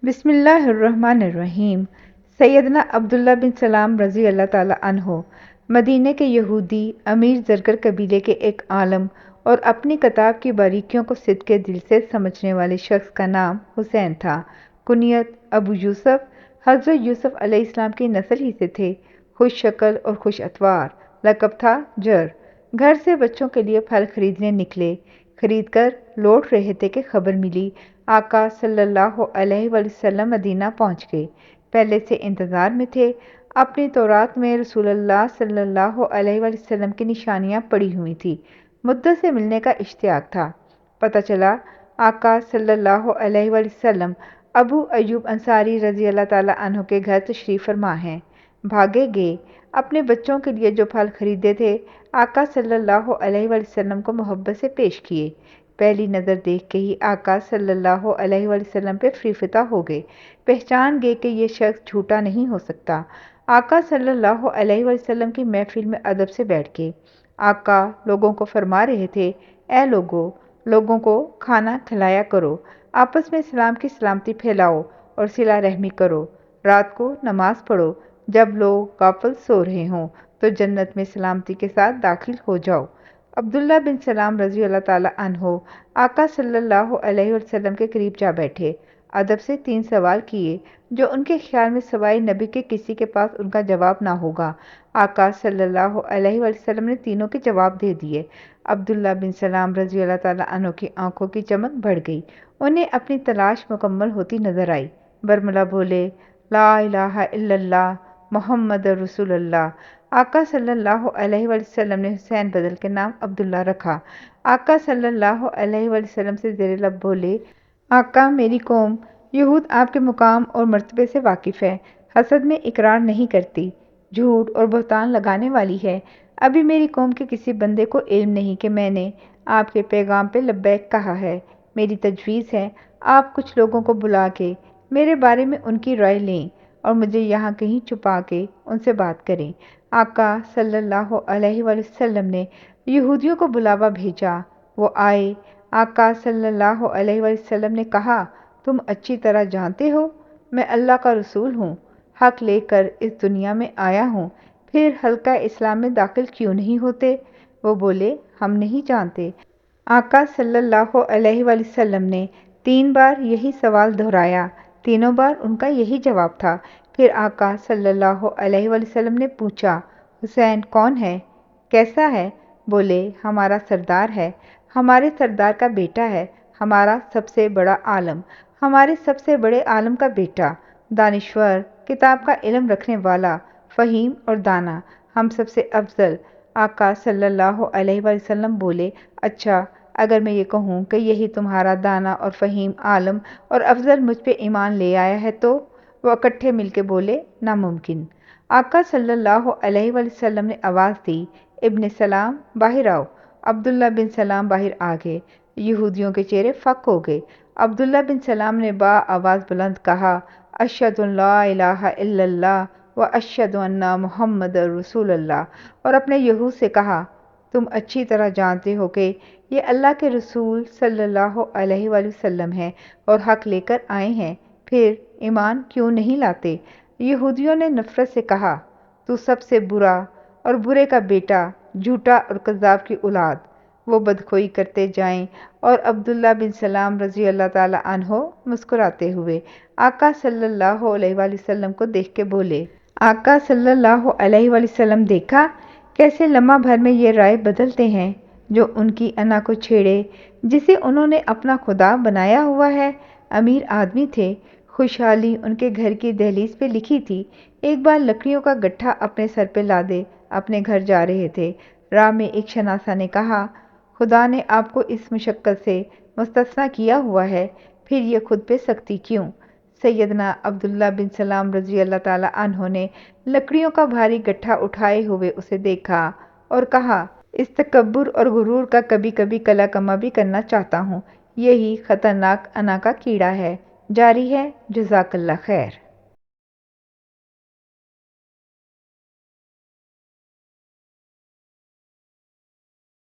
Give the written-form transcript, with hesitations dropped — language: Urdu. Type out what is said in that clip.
بسم اللہ الرحمن الرحیم۔ سیدنا عبداللہ بن سلام رضی اللہ تعالیٰ عنہ مدینہ کے یہودی امیر زرگر قبیلے کے ایک عالم اور اپنی کتاب کی باریکیوں کو صدقے دل سے سمجھنے والے شخص کا نام حسین تھا۔ کنیت ابو یوسف، حضرت یوسف علیہ السلام کی نسل ہی سے تھے۔ خوش شکل اور خوش اتوار، لقب تھا جر۔ گھر سے بچوں کے لیے پھل خریدنے نکلے، خرید کر لوٹ رہے تھے کہ خبر ملی آقا صلی اللہ علیہ وآلہ وسلم مدینہ پہنچ گئے۔ پہلے سے انتظار میں تھے۔ اپنی تورات میں رسول اللہ صلی اللہ علیہ وآلہ وسلم کی نشانیاں پڑی ہوئی تھیں۔ مدت سے ملنے کا اشتیاق تھا۔ پتہ چلا آقا صلی اللہ علیہ وآلہ وسلم ابو ایوب انصاری رضی اللہ تعالیٰ عنہ کے گھر تشریف فرما ہیں۔ بھاگے گئے، اپنے بچوں کے لیے جو پھل خریدے تھے آقا صلی اللہ علیہ وآلہ وسلم کو محبت سے پیش کیے۔ پہلی نظر دیکھ کے ہی آقا صلی اللہ علیہ وآلہ وسلم پہ فریفتہ ہو گئے۔ پہچان گئے کہ یہ شخص جھوٹا نہیں ہو سکتا۔ آقا صلی اللہ علیہ وآلہ وسلم کی محفل میں ادب سے بیٹھ گئے۔ آقا لوگوں کو فرما رہے تھے، اے لوگوں کو کھانا کھلایا کرو، آپس میں اسلام کی سلامتی پھیلاؤ اور صلہ رحمی کرو، رات کو نماز پڑھو، جب لوگ غافل سو رہے ہوں تو جنت میں سلامتی کے ساتھ داخل ہو جاؤ۔ عبداللہ بن سلام رضی اللہ تعالیٰ عنہ آقا صلی اللہ علیہ وسلم کے قریب جا بیٹھے۔ ادب سے 3 سوال کیے جو ان کے خیال میں سوائے نبی کے کسی کے پاس ان کا جواب نہ ہوگا۔ آقا صلی اللہ علیہ وآلہ وسلم نے تینوں کے جواب دے دیے۔ عبداللہ بن سلام رضی اللہ تعالیٰ عنہ کی آنکھوں کی چمک بڑھ گئی۔ انہیں اپنی تلاش مکمل ہوتی نظر آئی۔ برملا بولے، لا الہ الا اللہ محمد رسول اللہ۔ آقا صلی اللہ علیہ وآلہ وسلم نے حسین بدل کے نام عبداللہ رکھا۔ آقا صلی اللہ علیہ وآلہ وسلم سے زیر لب بولے، آقا میری قوم یہود آپ کے مقام اور مرتبے سے واقف ہے، حسد میں اقرار نہیں کرتی، جھوٹ اور بہتان لگانے والی ہے۔ ابھی میری قوم کے کسی بندے کو علم نہیں کہ میں نے آپ کے پیغام پہ لبیک کہا ہے۔ میری تجویز ہے آپ کچھ لوگوں کو بلا کے میرے بارے میں ان کی رائے لیں اور مجھے یہاں کہیں چھپا کے ان سے بات کریں۔ آقا صلی اللہ علیہ وآلہ وسلم نے یہودیوں کو بلاوا بھیجا۔ وہ آئے۔ آقا صلی اللہ علیہ وآلہ وسلم نے کہا، تم اچھی طرح جانتے ہو میں اللہ کا رسول ہوں، حق لے کر اس دنیا میں آیا ہوں، پھر حلقہ اسلام میں داخل کیوں نہیں ہوتے؟ وہ بولے، ہم نہیں جانتے۔ آقا صلی اللہ علیہ وآلہ وسلم نے 3 بار یہی سوال دہرایا، تینوں بار ان کا یہی جواب تھا۔ پھر آقا صلی اللہ علیہ وآلہ وسلم نے پوچھا، حسین کون ہے؟ کیسا ہے؟ بولے، ہمارا سردار ہے، ہمارے سردار کا بیٹا ہے، ہمارا سب سے بڑا عالم، ہمارے سب سے بڑے عالم کا بیٹا، دانشور، کتاب کا علم رکھنے والا، فہیم اور دانا، ہم سب سے افضل۔ آقا صلی اللہ علیہ وآلہ وسلم بولے، اچھا اگر میں یہ کہوں کہ یہی تمہارا دانا اور فہیم عالم اور افضل مجھ پہ ایمان لے آیا ہے تو؟ وہ اکٹھے مل کے بولے، ناممکن۔ آقا صلی اللہ علیہ وآلہ وسلم نے آواز دی، ابن سلام باہر آؤ۔ عبداللہ بن سلام باہر آ گئے۔ یہودیوں کے چہرے فک ہو گئے۔ عبداللہ بن سلام نے با آواز بلند کہا، اشہد ان لا الہ الا اللہ و اشہد ان محمد رسول اللہ، اور اپنے یہود سے کہا، تم اچھی طرح جانتے ہو کہ یہ اللہ کے رسول صلی اللہ علیہ وآلہ وسلم ہیں اور حق لے کر آئے ہیں، پھر ایمان کیوں نہیں لاتے؟ یہودیوں نے نفرت سے کہا، تو سب سے برا اور برے کا بیٹا، جھوٹا اور کذاب کی اولاد۔ وہ بدخوئی کرتے جائیں اور عبداللہ بن سلام رضی اللہ تعالیٰ عنہ مسکراتے ہوئے آقا صلی اللہ علیہ وآلہ وسلم کو دیکھ کے بولے، آقا صلی اللہ علیہ وآلہ وسلم دیکھا کیسے لمحہ بھر میں یہ رائے بدلتے ہیں، جو ان کی انا کو چھیڑے، جسے انہوں نے اپنا خدا بنایا ہوا ہے۔ امیر آدمی تھے، خوشحالی ان کے گھر کی دہلیز پہ لکھی تھی۔ ایک بار لکڑیوں کا گٹھا اپنے سر پہ لادے اپنے گھر جا رہے تھے۔ راہ میں ایک شناسا نے کہا، خدا نے آپ کو اس مشقت سے مستثنیٰ کیا ہوا ہے، پھر یہ خود پہ سختی کیوں؟ سیدنا عبداللہ بن سلام رضی اللہ تعالیٰ عنہ نے لکڑیوں کا بھاری گٹھا اٹھائے ہوئے اسے دیکھا اور کہا، اس تکبر اور غرور کا کبھی کبھی کلا کما بھی کرنا چاہتا ہوں، یہی خطرناک انا کا کیڑا ہے۔ جاری ہے، جزاک اللہ خیر۔